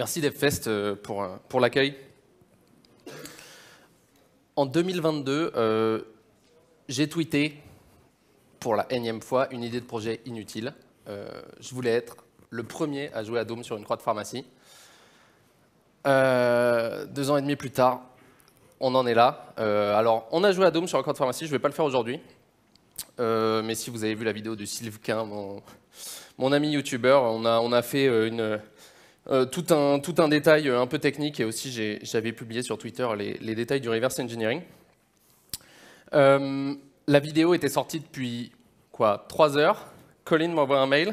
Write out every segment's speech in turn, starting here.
Merci DevFest pour l'accueil. En 2022, j'ai tweeté pour la énième fois une idée de projet inutile. Je voulais être le premier à jouer à Doom sur une croix de pharmacie. 2 ans et demi plus tard, on en est là. Alors, on a joué à Doom sur la croix de pharmacie, je ne vais pas le faire aujourd'hui. Mais si vous avez vu la vidéo de Sylvain, mon ami youtubeur, on a fait tout un détail un peu technique, et aussi j'avais publié sur Twitter les détails du reverse engineering. La vidéo était sortie depuis 3 heures. Colin m'envoie un mail.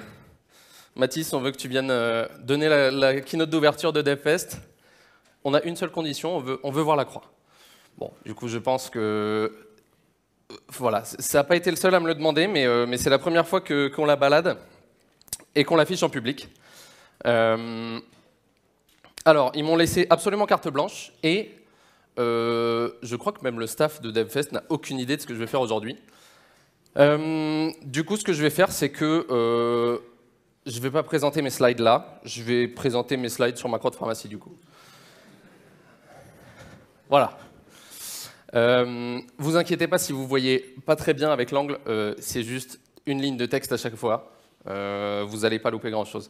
Mathis, on veut que tu viennes donner la keynote d'ouverture de DevFest. On a une seule condition, on veut voir la croix. Bon, du coup, je pense que voilà, ça n'a pas été le seul à me le demander, mais c'est la première fois qu'on la balade et qu'on l'affiche en public. Alors, ils m'ont laissé absolument carte blanche, et je crois que même le staff de DevFest n'a aucune idée de ce que je vais faire aujourd'hui. Du coup, ce que je vais faire, c'est que je ne vais pas présenter mes slides là, je vais présenter mes slides sur ma croix de pharmacie, du coup. Voilà. Vous inquiétez pas si vous voyez pas très bien avec l'angle, c'est juste une ligne de texte à chaque fois. Vous n'allez pas louper grand-chose.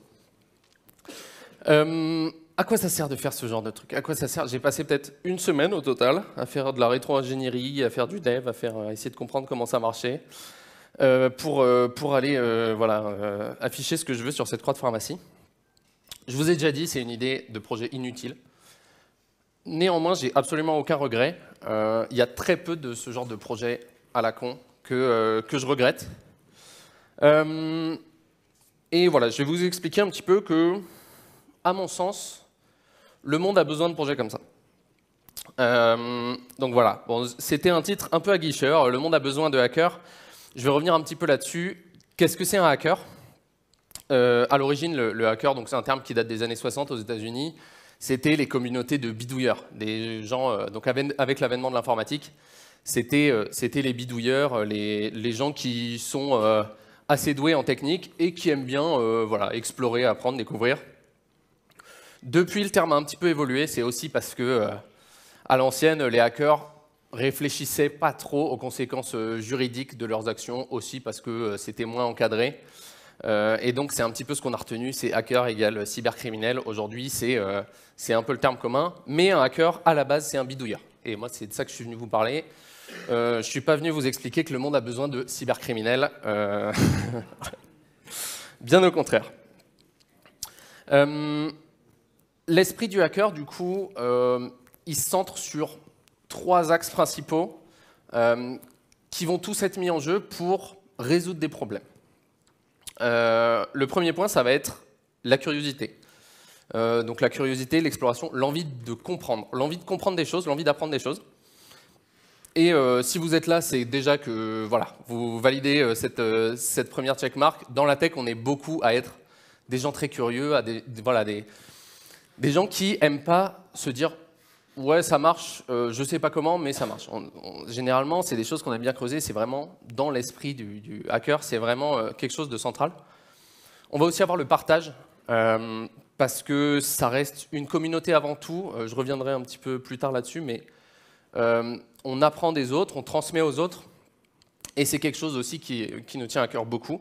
À quoi ça sert de faire ce genre de truc? À quoi ça sert? J'ai passé peut-être une semaine au total à faire de la rétro-ingénierie, à faire du dev, à essayer de comprendre comment ça marchait, pour aller afficher ce que je veux sur cette croix de pharmacie. Je vous ai déjà dit, c'est une idée de projet inutile. Néanmoins, j'ai absolument aucun regret. Il y a très peu de ce genre de projet à la con que je regrette. Et voilà, je vais vous expliquer un petit peu que, à mon sens, le monde a besoin de projets comme ça. Donc voilà, bon, c'était un titre un peu aguicheur, le monde a besoin de hackers. Je vais revenir un petit peu là-dessus. Qu'est-ce que c'est un hacker? À l'origine, le hacker, c'est un terme qui date des années 60 aux États-Unis. C'était les communautés de bidouilleurs, des gens, donc avec l'avènement de l'informatique, c'était les bidouilleurs, les gens qui sont assez doués en technique et qui aiment bien explorer, apprendre, découvrir. Depuis, le terme a un petit peu évolué, c'est aussi parce que, à l'ancienne, les hackers réfléchissaient pas trop aux conséquences juridiques de leurs actions, aussi parce que c'était moins encadré. Et donc, c'est un petit peu ce qu'on a retenu, c'est hacker égale cybercriminel. Aujourd'hui, c'est un peu le terme commun, mais un hacker, à la base, c'est un bidouilleur. Et moi, c'est de ça que je suis venu vous parler. Je ne suis pas venu vous expliquer que le monde a besoin de cybercriminels. Bien au contraire. L'esprit du hacker, du coup, il se centre sur 3 axes principaux qui vont tous être mis en jeu pour résoudre des problèmes. Le premier point, ça va être la curiosité. Donc la curiosité, l'exploration, l'envie de comprendre des choses, l'envie d'apprendre des choses. Et si vous êtes là, c'est déjà que voilà, vous validez cette première checkmark. Dans la tech, on est beaucoup à être des gens très curieux, des gens qui n'aiment pas se dire « ouais, ça marche, je ne sais pas comment, mais ça marche ». Généralement, c'est des choses qu'on aime bien creuser, c'est vraiment dans l'esprit du hacker, c'est vraiment quelque chose de central. On va aussi avoir le partage, parce que ça reste une communauté avant tout. Je reviendrai un petit peu plus tard là-dessus, mais on apprend des autres, on transmet aux autres, et c'est quelque chose aussi qui nous tient à cœur beaucoup.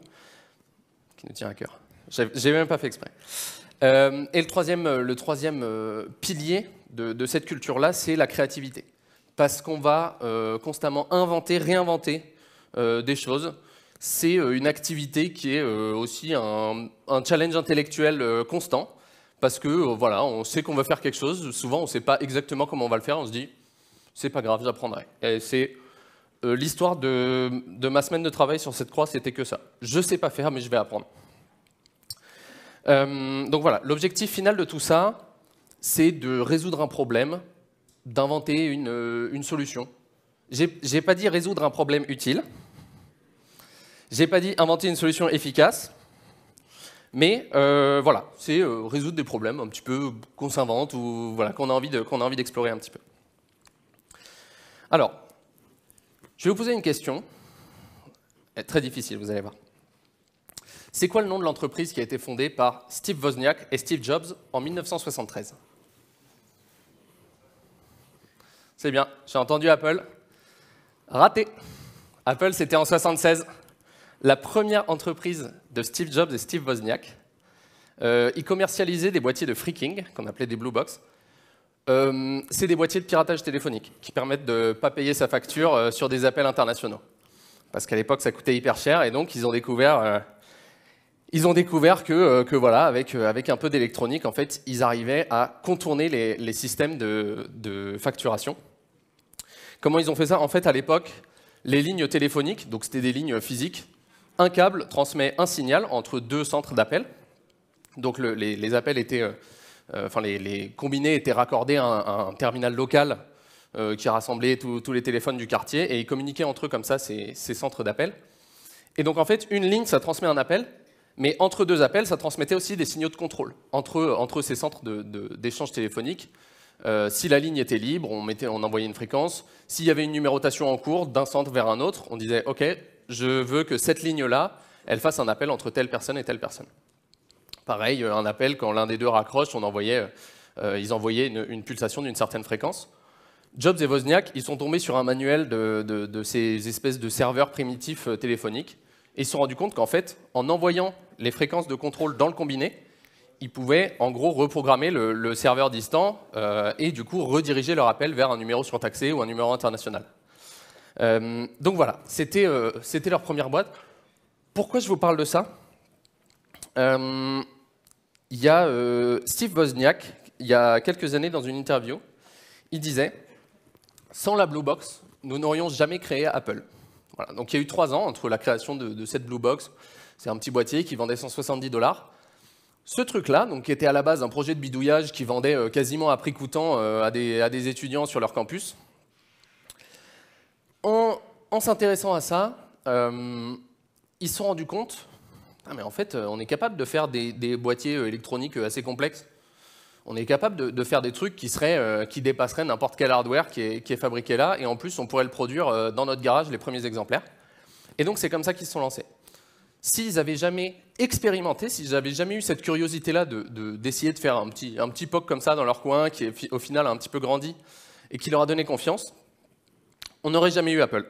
Qui nous tient à cœur. J'ai même pas fait exprès. Et le troisième pilier de cette culture-là, c'est la créativité. Parce qu'on va constamment inventer, réinventer des choses. C'est une activité qui est aussi un challenge intellectuel constant. Parce que voilà, on sait qu'on veut faire quelque chose. Souvent, on ne sait pas exactement comment on va le faire. On se dit, c'est pas grave, j'apprendrai. Et c'est l'histoire de ma semaine de travail sur cette croix, c'était que ça. Je ne sais pas faire, mais je vais apprendre. Donc voilà, l'objectif final de tout ça, c'est de résoudre un problème, d'inventer une solution. J'ai pas dit résoudre un problème utile, j'ai pas dit inventer une solution efficace, mais voilà, c'est résoudre des problèmes un petit peu qu'on s'invente ou voilà, qu'on a envie d'explorer un petit peu. Alors, je vais vous poser une question, elle est très difficile, vous allez voir. C'est quoi le nom de l'entreprise qui a été fondée par Steve Wozniak et Steve Jobs en 1973? C'est bien, j'ai entendu Apple. Raté. Apple, c'était en 1976. La première entreprise de Steve Jobs et Steve Wozniak. Ils commercialisaient des boîtiers de phreaking, qu'on appelait des Blue Box. C'est des boîtiers de piratage téléphonique qui permettent de ne pas payer sa facture sur des appels internationaux. Parce qu'à l'époque, ça coûtait hyper cher, et donc ils ont découvert que voilà, avec un peu d'électronique, en fait, ils arrivaient à contourner les systèmes de facturation. Comment ils ont fait ça? En fait, à l'époque, les lignes téléphoniques, donc c'était des lignes physiques, un câble transmet un signal entre deux centres d'appel. Donc les appels étaient, les combinés étaient raccordés à un terminal local qui rassemblait tous les téléphones du quartier, et ils communiquaient entre eux comme ça, ces centres d'appel. Et donc en fait, une ligne, ça transmet un appel, mais entre deux appels, ça transmettait aussi des signaux de contrôle entre ces centres d'échange téléphonique. Si la ligne était libre, on envoyait une fréquence. S'il y avait une numérotation en cours d'un centre vers un autre, on disait « Ok, je veux que cette ligne-là, elle fasse un appel entre telle personne et telle personne ». Pareil, un appel, quand l'un des deux raccroche, ils envoyaient une pulsation d'une certaine fréquence. Jobs et Wozniak, ils sont tombés sur un manuel de ces espèces de serveurs primitifs téléphoniques, et ils se sont rendus compte qu'en fait, en envoyant les fréquences de contrôle dans le combiné, ils pouvaient en gros reprogrammer le serveur distant et du coup rediriger leur appel vers un numéro surtaxé ou un numéro international. Donc voilà, c'était leur première boîte. Pourquoi je vous parle de ça? Il y a Steve Wozniak, il y a quelques années dans une interview, il disait « Sans la Blue Box, nous n'aurions jamais créé Apple ». Voilà, donc il y a eu 3 ans entre la création de cette Blue Box, c'est un petit boîtier qui vendait 170$. Ce truc-là, qui était à la base un projet de bidouillage qui vendait quasiment à prix coûtant à des étudiants sur leur campus, en s'intéressant à ça, ils se sont rendus compte, mais en fait, on est capable de faire des boîtiers électroniques assez complexes. On est capable de faire des trucs qui dépasseraient n'importe quel hardware qui est fabriqué là, et en plus, on pourrait le produire dans notre garage, les premiers exemplaires. Et donc, c'est comme ça qu'ils se sont lancés. S'ils n'avaient jamais expérimenté, s'ils n'avaient jamais eu cette curiosité-là d'essayer de faire un petit POC comme ça dans leur coin, qui au final a un petit peu grandi, et qui leur a donné confiance, on n'aurait jamais eu Apple.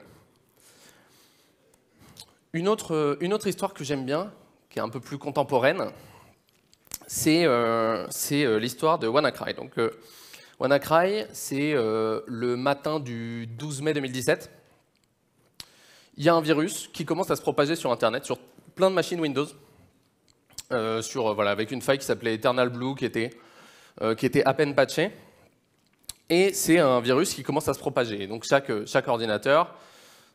Une autre histoire que j'aime bien, qui est un peu plus contemporaine, c'est l'histoire de WannaCry. Donc, WannaCry, c'est le matin du 12 mai 2017. Il y a un virus qui commence à se propager sur Internet, sur plein de machines Windows, avec une faille qui s'appelait Eternal Blue, qui était à peine patchée. Et c'est un virus qui commence à se propager. Donc chaque ordinateur,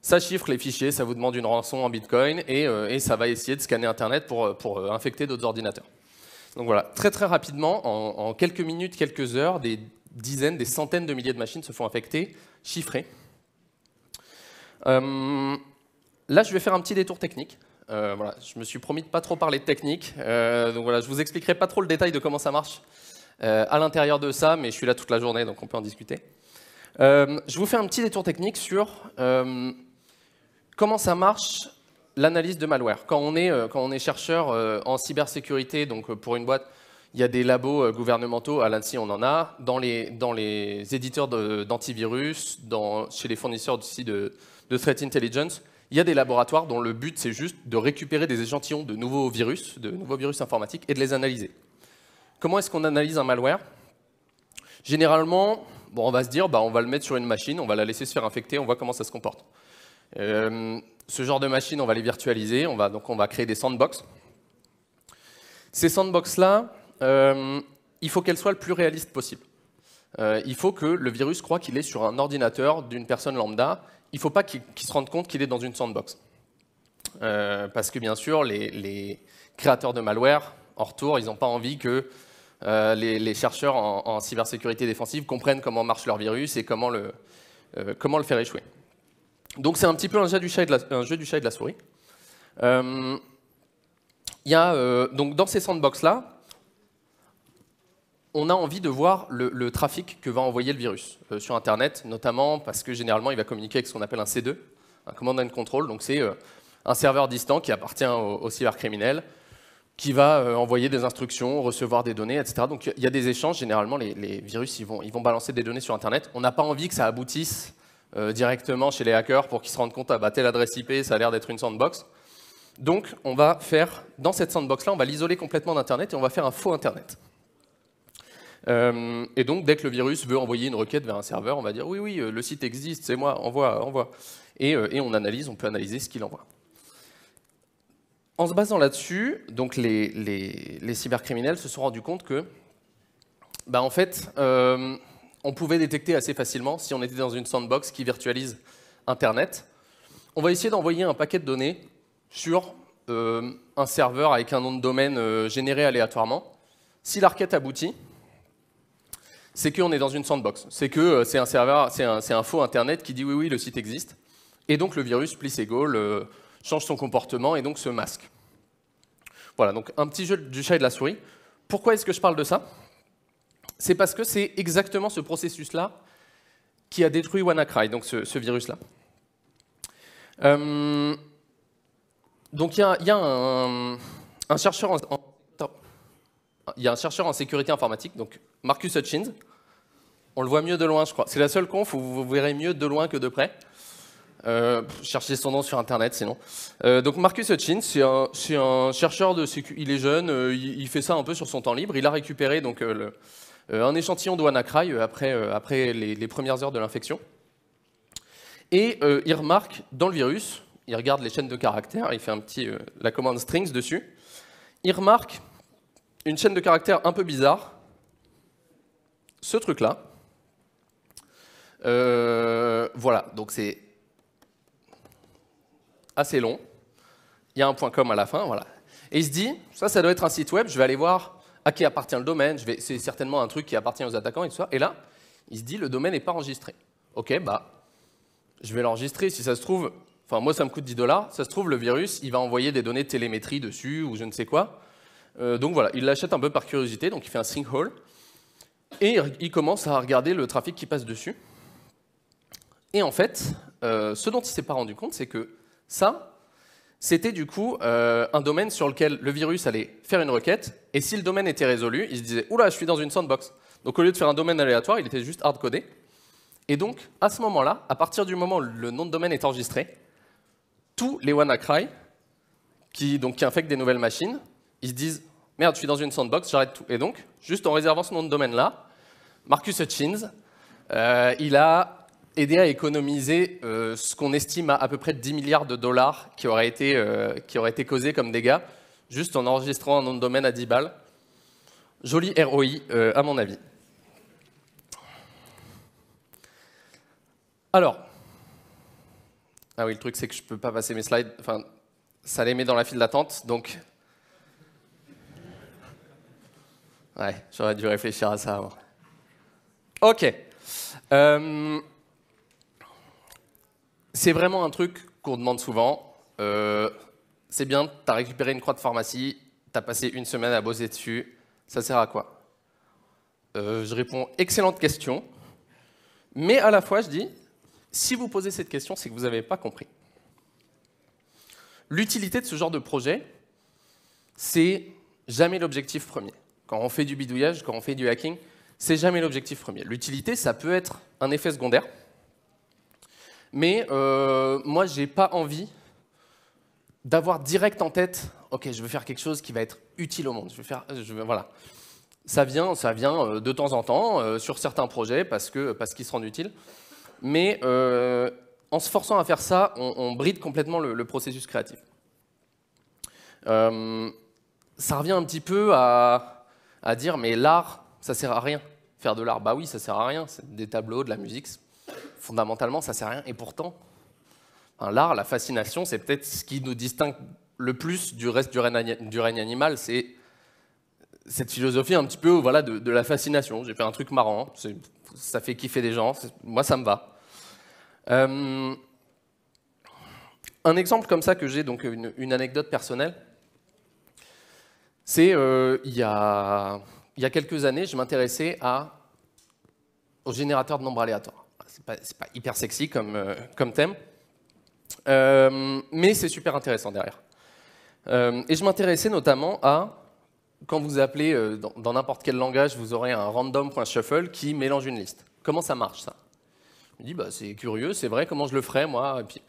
ça chiffre les fichiers, ça vous demande une rançon en Bitcoin, et ça va essayer de scanner Internet pour infecter d'autres ordinateurs. Donc voilà, très très rapidement, en quelques minutes, quelques heures, des dizaines, des centaines de milliers de machines se font infecter, chiffrées. Là, je vais faire un petit détour technique. Voilà, je me suis promis de ne pas trop parler de technique. Donc voilà, je ne vous expliquerai pas trop le détail de comment ça marche à l'intérieur de ça, mais je suis là toute la journée, donc on peut en discuter. Je vous fais un petit détour technique sur comment ça marche l'analyse de malware. Quand on est chercheur en cybersécurité, donc pour une boîte, il y a des labos gouvernementaux, à l'ANSSI on en a, dans les éditeurs d'antivirus, chez les fournisseurs aussi de Threat Intelligence, il y a des laboratoires dont le but c'est juste de récupérer des échantillons de nouveaux virus informatiques et de les analyser. Comment est-ce qu'on analyse un malware? Généralement, on va se dire, on va le mettre sur une machine, on va la laisser se faire infecter, on voit comment ça se comporte. Ce genre de machine, on va les virtualiser, on va créer des sandbox. Ces sandbox-là, il faut qu'elles soient le plus réalistes possible. Il faut que le virus croit qu'il est sur un ordinateur d'une personne lambda. Il ne faut pas qu'il se rende compte qu'il est dans une sandbox. Parce que bien sûr, les créateurs de malware, en retour, ils n'ont pas envie que les chercheurs en cybersécurité défensive comprennent comment marche leur virus et comment le faire échouer. Donc c'est un petit peu un jeu du chat et de la souris. Donc dans ces sandbox-là, on a envie de voir le trafic que va envoyer le virus sur Internet, notamment parce que généralement il va communiquer avec ce qu'on appelle un C2, un Command and Control. Donc c'est un serveur distant qui appartient aux cybercriminels. qui va envoyer des instructions, recevoir des données, etc. Donc il y a des échanges, généralement les virus ils vont balancer des données sur Internet. On n'a pas envie que ça aboutisse directement chez les hackers pour qu'ils se rendent compte, ah bah telle adresse IP, ça a l'air d'être une sandbox. Donc on va faire, dans cette sandbox-là, on va l'isoler complètement d'Internet et on va faire un faux Internet. Et donc dès que le virus veut envoyer une requête vers un serveur, on va dire oui, le site existe, c'est moi, envoie. Et on peut analyser ce qu'il envoie. En se basant là-dessus, donc les cybercriminels se sont rendus compte que, bah en fait, on pouvait détecter assez facilement si on était dans une sandbox qui virtualise Internet. On va essayer d'envoyer un paquet de données sur un serveur avec un nom de domaine généré aléatoirement. Si la requête aboutit, c'est qu'on est dans une sandbox. C'est que c'est un serveur, c'est un faux Internet qui dit oui, le site existe. Et donc le virus, please equal, change son comportement et donc se masque. Voilà, donc un petit jeu du chat et de la souris. Pourquoi est-ce que je parle de ça? C'est parce que c'est exactement ce processus-là qui a détruit WannaCry, donc ce virus-là. Donc il y a un chercheur en sécurité informatique, donc Marcus Hutchins. On le voit mieux de loin, je crois. C'est la seule conf où vous verrez mieux de loin que de près. Cherchez son nom sur Internet, sinon. Donc Marcus Hutchins, c'est un chercheur de sécurité. Il est jeune, il fait ça un peu sur son temps libre. Il a récupéré donc, un échantillon de WannaCry après les premières heures de l'infection. Et il remarque dans le virus, il regarde les chaînes de caractères, il fait la commande strings dessus. Il remarque une chaîne de caractères un peu bizarre. Ce truc-là. Voilà, donc c'est assez long. Il y a un .com à la fin, voilà. Et il se dit, ça doit être un site web, je vais aller voir à qui appartient le domaine, c'est certainement un truc qui appartient aux attaquants et tout ça. Et là, il se dit, le domaine n'est pas enregistré. Ok, bah, je vais l'enregistrer, si ça se trouve, enfin moi ça me coûte 10 $, ça se trouve le virus, il va envoyer des données de télémétrie dessus ou je ne sais quoi. Donc voilà, il l'achète un peu par curiosité, donc il fait un sinkhole. Et il commence à regarder le trafic qui passe dessus. Et en fait, ce dont il ne s'est pas rendu compte, c'est que ça, c'était du coup un domaine sur lequel le virus allait faire une requête, et si le domaine était résolu, il se disait « Oula, je suis dans une sandbox ». Donc au lieu de faire un domaine aléatoire, il était juste hard-codé. Et donc, à ce moment-là, à partir du moment où le nom de domaine est enregistré, tous les WannaCry qui infectent des nouvelles machines, ils se disent « Merde, je suis dans une sandbox, j'arrête tout ». Et donc, juste en réservant ce nom de domaine-là, Marcus Hutchins, il a aidé à économiser ce qu'on estime à peu près 10 milliards de dollars qui auraient été causés comme dégâts, juste en enregistrant un nom de domaine à 10 balles. Joli ROI, à mon avis. Alors, ah oui, le truc c'est que je ne peux pas passer mes slides, enfin, ça les met dans la file d'attente, donc... Ouais, j'aurais dû réfléchir à ça avant. Ok. C'est vraiment un truc qu'on demande souvent. C'est bien, tu as récupéré une croix de pharmacie, tu as passé une semaine à bosser dessus, ça sert à quoi? Je réponds, excellente question, mais à la fois je dis, si vous posez cette question, c'est que vous n'avez pas compris. L'utilité de ce genre de projet, c'est jamais l'objectif premier. Quand on fait du bidouillage, quand on fait du hacking, c'est jamais l'objectif premier. L'utilité, ça peut être un effet secondaire, mais moi, je n'ai pas envie d'avoir direct en tête, ok, je veux faire quelque chose qui va être utile au monde. Voilà. Ça vient de temps en temps sur certains projets parce qu'ils se rendent utiles, mais en se forçant à faire ça, on bride complètement le processus créatif. Ça revient un petit peu à dire, mais l'art, ça sert à rien. Faire de l'art, bah oui, ça sert à rien. C'est des tableaux, de la musique, fondamentalement, ça sert à rien. Et pourtant, l'art, la fascination, c'est peut-être ce qui nous distingue le plus du reste du règne animal. C'est cette philosophie un petit peu voilà, de la fascination. J'ai fait un truc marrant, ça fait kiffer des gens, moi ça me va. Un exemple comme ça que j'ai, donc une anecdote personnelle, c'est il y a quelques années, je m'intéressais au générateur de nombres aléatoires. C'est pas hyper sexy comme thème, mais c'est super intéressant derrière. Et je m'intéressais notamment à, quand vous appelez dans n'importe quel langage, vous aurez un random.shuffle qui mélange une liste. Comment ça marche, ça? Je me dis, bah, c'est curieux, c'est vrai, comment je le ferais, moi? Et puis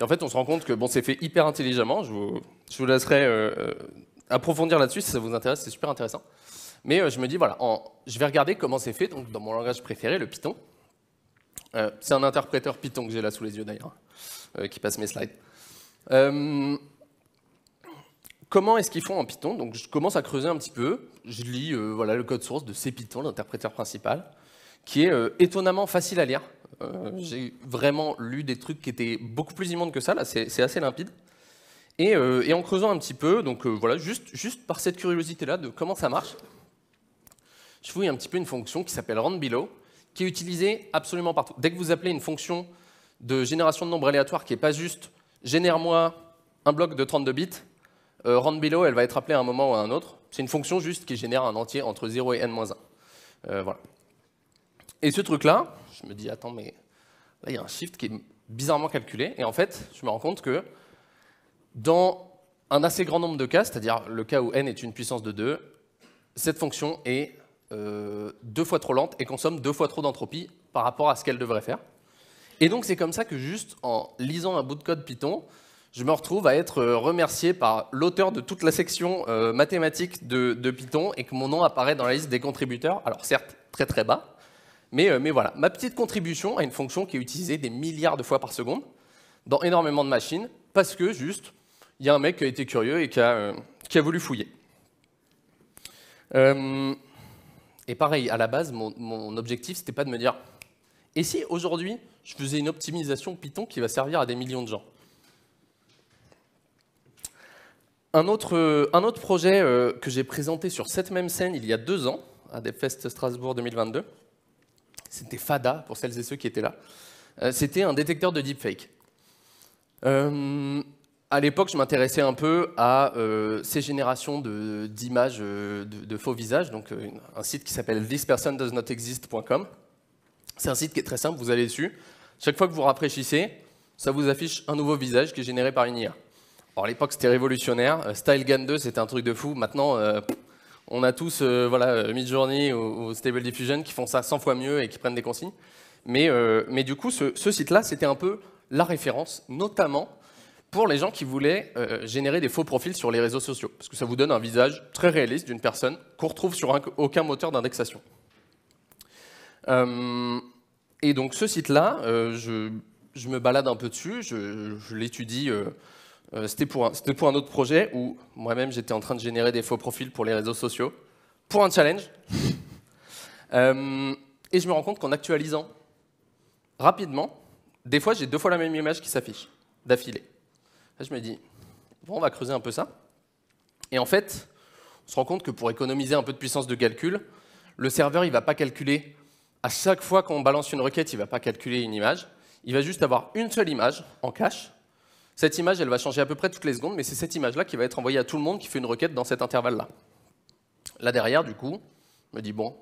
en fait, on se rend compte que bon, c'est fait hyper intelligemment. Je vous laisserai approfondir là-dessus si ça vous intéresse, c'est super intéressant. Mais je me dis, voilà, je vais regarder comment c'est fait donc, dans mon langage préféré, le Python. C'est un interpréteur Python que j'ai là sous les yeux d'ailleurs, qui passe mes slides. Comment est-ce qu'ils font en Python? Donc je commence à creuser un petit peu. Je lis voilà, le code source de CPython, l'interpréteur principal, qui est étonnamment facile à lire. J'ai vraiment lu des trucs qui étaient beaucoup plus immondes que ça, là c'est assez limpide. Et en creusant un petit peu, donc voilà, juste par cette curiosité-là de comment ça marche, je fouille un petit peu une fonction qui s'appelle randBelow, qui est utilisée absolument partout. Dès que vous appelez une fonction de génération de nombres aléatoires qui n'est pas juste « génère-moi un bloc de 32 bits », randBelow, elle va être appelée à un moment ou à un autre. C'est une fonction juste qui génère un entier entre 0 et n-1. Voilà. Et ce truc-là, je me dis, attends, mais là, il y a un shift qui est bizarrement calculé. Et en fait, je me rends compte que dans un assez grand nombre de cas, c'est-à-dire le cas où n est une puissance de 2, cette fonction est 2 fois trop lente et consomme 2 fois trop d'entropie par rapport à ce qu'elle devrait faire. Et donc, c'est comme ça que juste en lisant un bout de code Python, je me retrouve à être remercié par l'auteur de toute la section mathématique de Python et que mon nom apparaît dans la liste des contributeurs. Alors certes, très très bas, mais voilà. Ma petite contribution à une fonction qui est utilisée des milliards de fois par seconde dans énormément de machines, parce que juste, il y a un mec qui a été curieux et qui a voulu fouiller. Et pareil, à la base, mon objectif, c'était pas de me dire « Et si aujourd'hui, je faisais une optimisation Python qui va servir à des millions de gens ?» Un autre projet que j'ai présenté sur cette même scène il y a 2 ans, à DevFest Strasbourg 2022, c'était FADA, pour celles et ceux qui étaient là. C'était un détecteur de deepfake. À l'époque, je m'intéressais un peu à ces générations d'images de faux visages, donc un site qui s'appelle thispersondoesnotexist.com. C'est un site qui est très simple, vous allez dessus. Chaque fois que vous rafraîchissez, ça vous affiche un nouveau visage qui est généré par une IA. Alors, à l'époque, c'était révolutionnaire. StyleGAN 2, c'était un truc de fou. Maintenant, on a tous voilà, Midjourney ou Stable Diffusion qui font ça 100 fois mieux et qui prennent des consignes. Mais du coup, ce site-là, c'était un peu la référence, notamment pour les gens qui voulaient générer des faux profils sur les réseaux sociaux. Parce que ça vous donne un visage très réaliste d'une personne qu'on retrouve sur aucun moteur d'indexation. Et donc, ce site-là, je me balade un peu dessus, je l'étudie. C'était pour un autre projet où moi-même j'étais en train de générer des faux profils pour les réseaux sociaux, pour un challenge. Et je me rends compte qu'en actualisant rapidement, des fois j'ai 2 fois la même image qui s'affiche, d'affilée. Là je me dis, bon on va creuser un peu ça. Et en fait, on se rend compte que pour économiser un peu de puissance de calcul, le serveur il ne va pas calculer, à chaque fois qu'on balance une requête, il ne va pas calculer une image, il va juste avoir une seule image en cache. Cette image, elle va changer à peu près toutes les secondes, mais c'est cette image-là qui va être envoyée à tout le monde qui fait une requête dans cet intervalle-là. Là derrière, du coup, je me dis, bon,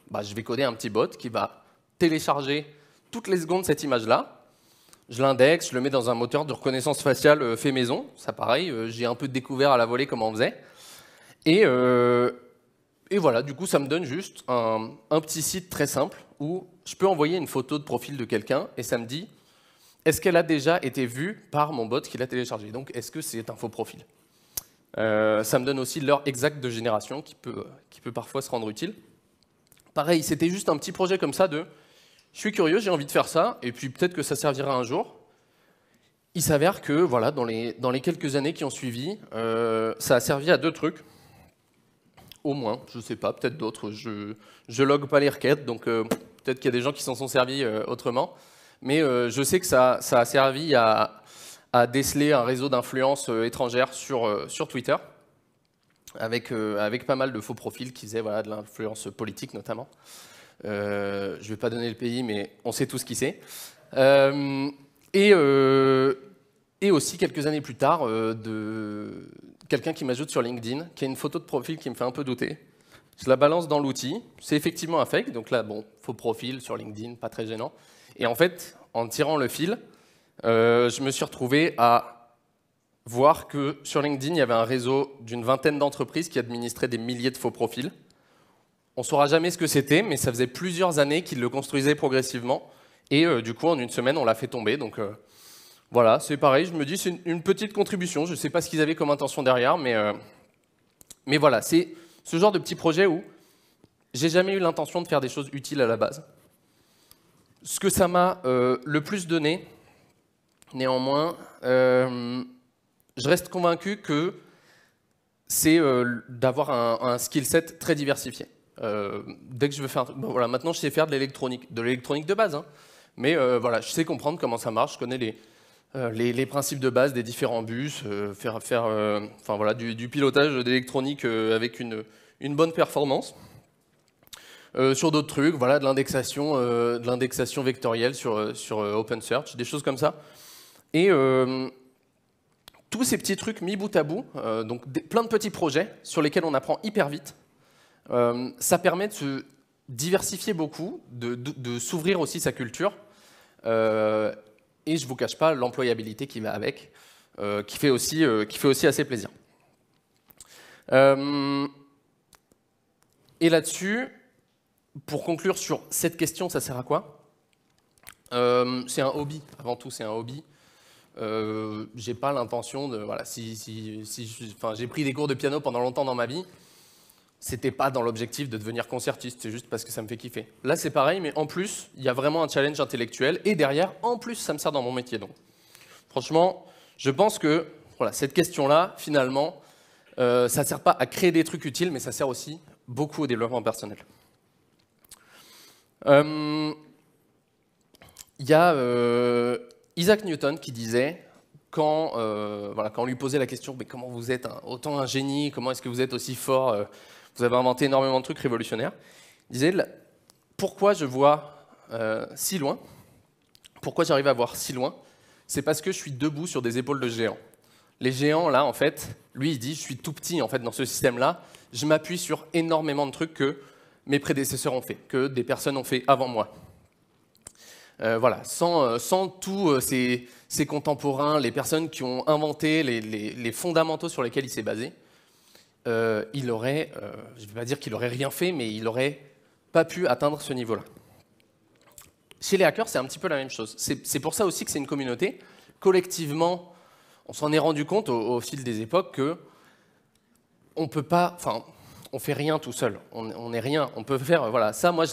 bah, je vais coder un petit bot qui va télécharger toutes les secondes cette image-là. Je l'indexe, je le mets dans un moteur de reconnaissance faciale fait maison. Ça, pareil, j'ai un peu découvert à la volée comment on faisait. Et voilà, du coup, ça me donne juste un petit site très simple où je peux envoyer une photo de profil de quelqu'un et ça me dit est-ce qu'elle a déjà été vue par mon bot qui l'a téléchargée? Donc, est-ce que c'est un faux profil? Ça me donne aussi l'heure exacte de génération qui peut parfois se rendre utile. Pareil, c'était juste un petit projet comme ça de je suis curieux, j'ai envie de faire ça, et puis peut-être que ça servira un jour. Il s'avère que voilà, dans les quelques années qui ont suivi, ça a servi à 2 trucs. Au moins, je ne sais pas, peut-être d'autres. Je log pas les requêtes, donc peut-être qu'il y a des gens qui s'en sont servis autrement. Mais je sais que ça a servi à déceler un réseau d'influence étrangère sur Twitter, avec pas mal de faux profils qui faisaient voilà, de l'influence politique notamment. Je ne vais pas donner le pays, mais on sait tous qui c'est. Et aussi, quelques années plus tard, de quelqu'un qui m'ajoute sur LinkedIn, qui a une photo de profil qui me fait un peu douter. Je la balance dans l'outil. C'est effectivement un fake, donc là, bon, faux profil sur LinkedIn, pas très gênant. Et en fait, en tirant le fil, je me suis retrouvé à voir que sur LinkedIn, il y avait un réseau d'une vingtaine d'entreprises qui administraient des milliers de faux profils. On ne saura jamais ce que c'était, mais ça faisait plusieurs années qu'ils le construisaient progressivement. Et du coup, en une semaine, on l'a fait tomber. Donc voilà, c'est pareil, je me dis c'est une petite contribution. Je ne sais pas ce qu'ils avaient comme intention derrière, mais voilà, c'est ce genre de petit projet où j'ai jamais eu l'intention de faire des choses utiles à la base. Ce que ça m'a le plus donné, néanmoins, je reste convaincu que c'est d'avoir un skill set très diversifié. Dès que je veux faire un truc, bon, voilà, maintenant je sais faire de l'électronique de base, hein, mais voilà, je sais comprendre comment ça marche, je connais les principes de base des différents bus, enfin, voilà, du pilotage d'électronique avec une bonne performance. Sur d'autres trucs, voilà, de l'indexation vectorielle sur OpenSearch, des choses comme ça. Et tous ces petits trucs mis bout à bout, donc plein de petits projets sur lesquels on apprend hyper vite, ça permet de se diversifier beaucoup, de s'ouvrir aussi sa culture, et je ne vous cache pas l'employabilité qui va avec, qui fait aussi assez plaisir. Et là-dessus, pour conclure sur cette question, ça sert à quoi? C'est un hobby, avant tout c'est un hobby. J'ai pas l'intention de... Voilà, j'ai pris des cours de piano pendant longtemps dans ma vie, c'était pas dans l'objectif de devenir concertiste, c'est juste parce que ça me fait kiffer. Là c'est pareil, mais en plus, il y a vraiment un challenge intellectuel, et derrière, en plus, ça me sert dans mon métier. Donc, franchement, je pense que voilà, cette question-là, finalement, ça ne sert pas à créer des trucs utiles, mais ça sert aussi beaucoup au développement personnel. Il y a Isaac Newton qui disait, quand on lui posait la question « mais comment vous êtes autant un génie, comment est-ce que vous êtes aussi fort, vous avez inventé énormément de trucs révolutionnaires », il disait « pourquoi je vois si loin, pourquoi j'arrive à voir si loin, c'est parce que je suis debout sur des épaules de géants. Les géants, là, en fait, lui, il dit « je suis tout petit en fait, dans ce système-là, je m'appuie sur énormément de trucs que mes prédécesseurs ont fait, que des personnes ont fait avant moi. » Voilà, sans tous ses contemporains, les personnes qui ont inventé les fondamentaux sur lesquels il s'est basé, il aurait, je ne vais pas dire qu'il n'aurait rien fait, mais il n'aurait pas pu atteindre ce niveau-là. Chez les hackers, c'est un petit peu la même chose. C'est pour ça aussi que c'est une communauté. Collectivement, on s'en est rendu compte au fil des époques que on peut pas, enfin, on fait rien tout seul. On n'est rien. On peut faire, voilà, ça, moi,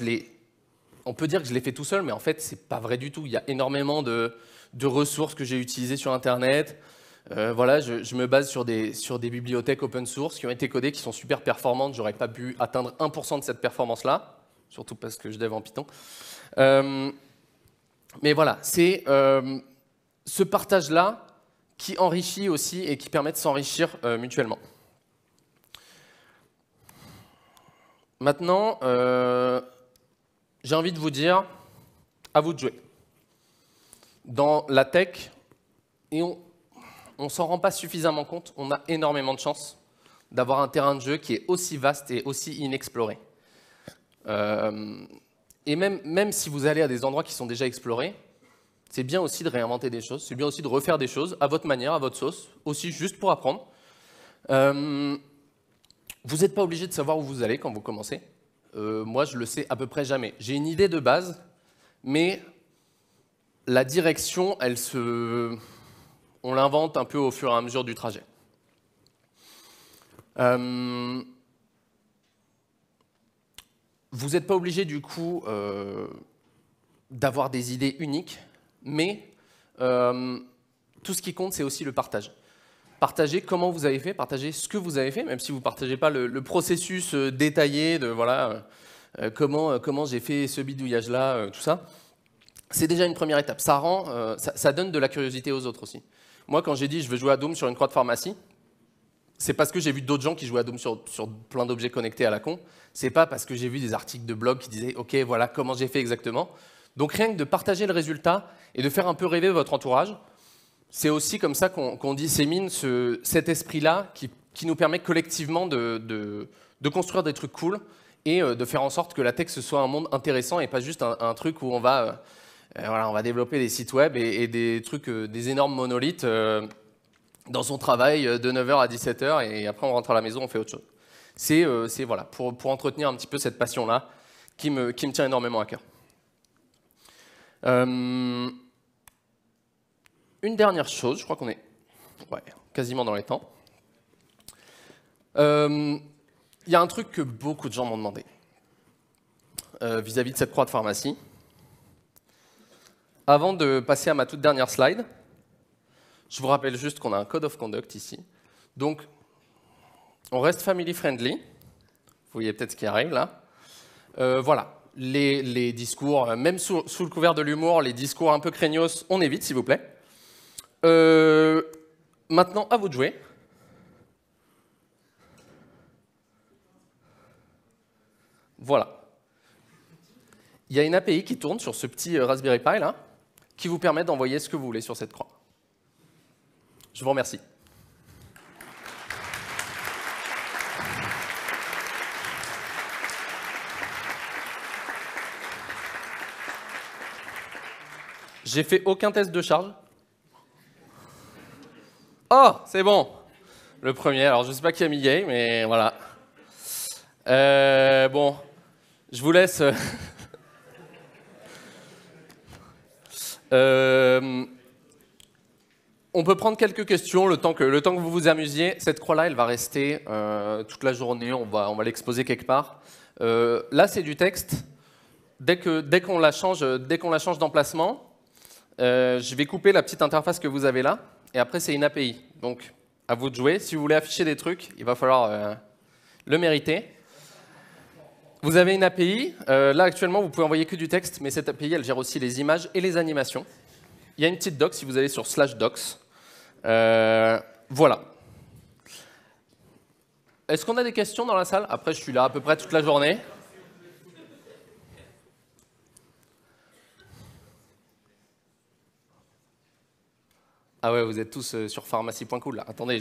on peut dire que je l'ai fait tout seul, mais en fait, c'est pas vrai du tout. Il y a énormément de ressources que j'ai utilisées sur Internet. Voilà, je me base sur des bibliothèques open source qui ont été codées, qui sont super performantes. J'aurais pas pu atteindre 1% de cette performance-là, surtout parce que je dev en Python. Mais voilà, c'est ce partage-là qui enrichit aussi et qui permet de s'enrichir mutuellement. Maintenant, j'ai envie de vous dire, à vous de jouer. Dans la tech, et on ne s'en rend pas suffisamment compte, on a énormément de chance d'avoir un terrain de jeu qui est aussi vaste et aussi inexploré. Et même si vous allez à des endroits qui sont déjà explorés, c'est bien aussi de réinventer des choses, c'est bien aussi de refaire des choses à votre manière, à votre sauce, aussi juste pour apprendre. Vous n'êtes pas obligé de savoir où vous allez quand vous commencez. Moi, je le sais à peu près jamais. J'ai une idée de base, mais la direction, on l'invente un peu au fur et à mesure du trajet. Vous n'êtes pas obligé, du coup, d'avoir des idées uniques, mais tout ce qui compte, c'est aussi le partage. Partagez comment vous avez fait, partagez ce que vous avez fait, même si vous ne partagez pas le processus détaillé de voilà, comment j'ai fait ce bidouillage-là, tout ça. C'est déjà une première étape. Ça donne de la curiosité aux autres aussi. Moi, quand j'ai dit je veux jouer à Doom sur une croix de pharmacie, c'est parce que j'ai vu d'autres gens qui jouaient à Doom sur plein d'objets connectés à la con. C'est pas parce que j'ai vu des articles de blog qui disaient « Ok, voilà comment j'ai fait exactement ». Donc rien que de partager le résultat et de faire un peu rêver votre entourage, c'est aussi comme ça qu'on dissémine cet esprit-là qui nous permet collectivement de construire des trucs cool et de faire en sorte que la tech ce soit un monde intéressant et pas juste un truc où on va développer des sites web et des trucs, des énormes monolithes dans son travail de 9h à 17h et après on rentre à la maison, on fait autre chose. C'est voilà, pour entretenir un petit peu cette passion-là qui me tient énormément à cœur. Une dernière chose, je crois qu'on est quasiment dans les temps. Il y a un truc que beaucoup de gens m'ont demandé vis-à-vis de cette croix de pharmacie. Avant de passer à ma toute dernière slide, je vous rappelle juste qu'on a un code of conduct ici. Donc, on reste family friendly. Vous voyez peut-être ce qui arrive là. Voilà, les discours, même sous le couvert de l'humour, les discours un peu craignos, on évite s'il vous plaît. Maintenant, à vous de jouer. Voilà. Il y a une API qui tourne sur ce petit Raspberry Pi là, qui vous permet d'envoyer ce que vous voulez sur cette croix. Je vous remercie. J'ai fait aucun test de charge. Oh, c'est bon. Le premier, alors je ne sais pas qui a mis yay, mais voilà. Bon, je vous laisse. On peut prendre quelques questions le temps que vous vous amusiez. Cette croix-là, elle va rester toute la journée. On va l'exposer quelque part. Là, c'est du texte. Dès qu'on la change d'emplacement, je vais couper la petite interface que vous avez là. Et après, c'est une API. Donc, à vous de jouer. Si vous voulez afficher des trucs, il va falloir le mériter. Vous avez une API. Là, actuellement, vous pouvez envoyer que du texte, mais cette API, elle gère aussi les images et les animations. Il y a une petite doc si vous allez sur /docs. Voilà. Est-ce qu'on a des questions dans la salle? Après, je suis là à peu près toute la journée. Ah ouais, vous êtes tous sur pharmacie.cool là. Attendez,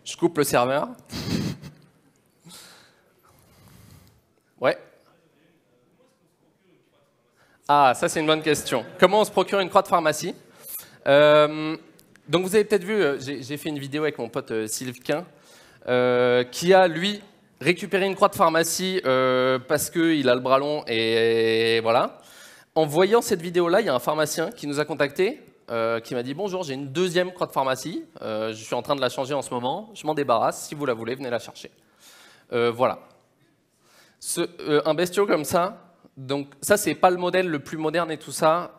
je coupe le serveur. Ouais. Ah, ça c'est une bonne question. Comment on se procure une croix de pharmacie? Donc vous avez peut-être vu, j'ai fait une vidéo avec mon pote Sylvain, qui a, lui, récupéré une croix de pharmacie parce qu'il a le bras long et voilà. En voyant cette vidéo-là, il y a un pharmacien qui nous a contactés, qui m'a dit « Bonjour, j'ai une deuxième croix de pharmacie, je suis en train de la changer en ce moment, je m'en débarrasse, si vous la voulez, venez la chercher. » Voilà. Un bestiau comme ça, donc ça c'est pas le modèle le plus moderne et tout ça.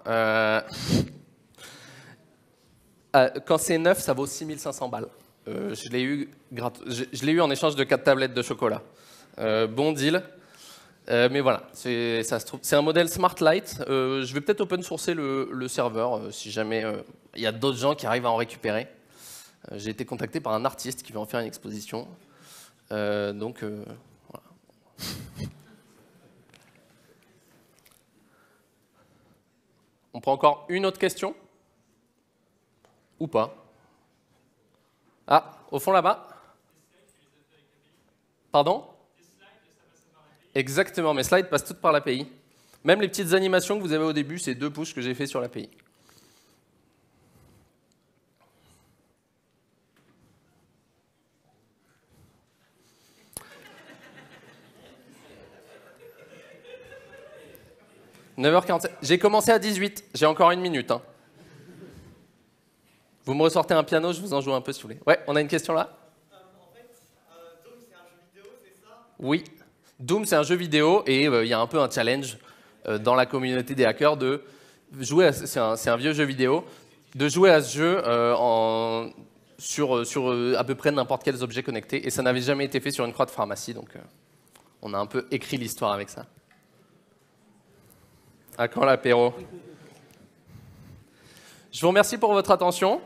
Quand c'est neuf, ça vaut 6500 balles. Je l'ai eu en échange de 4 tablettes de chocolat. Bon deal. Mais voilà, c'est un modèle Smart Light. Je vais peut-être open sourcer le serveur si jamais il y a d'autres gens qui arrivent à en récupérer. J'ai été contacté par un artiste qui veut en faire une exposition. Donc voilà. On prend encore une autre question? Ou pas? Ah, au fond là-bas? Pardon? Exactement, mes slides passent toutes par l'API. Même les petites animations que vous avez au début, c'est 2 push que j'ai fait sur l'API. « 9h47. J'ai commencé à 18. J'ai encore 1 minute. Hein. Vous me ressortez un piano, je vous en joue un peu si vous voulez. Ouais, on a une question là? En fait, Doom, c'est un jeu vidéo, c'est ça? Oui. Doom, c'est un jeu vidéo et il y a un peu un challenge dans la communauté des hackers de jouer à... C'est un vieux jeu vidéo. De jouer à ce jeu sur à peu près n'importe quels objets connectés. Et ça n'avait jamais été fait sur une croix de pharmacie, donc on a un peu écrit l'histoire avec ça. À quand l'apéro? Je vous remercie pour votre attention.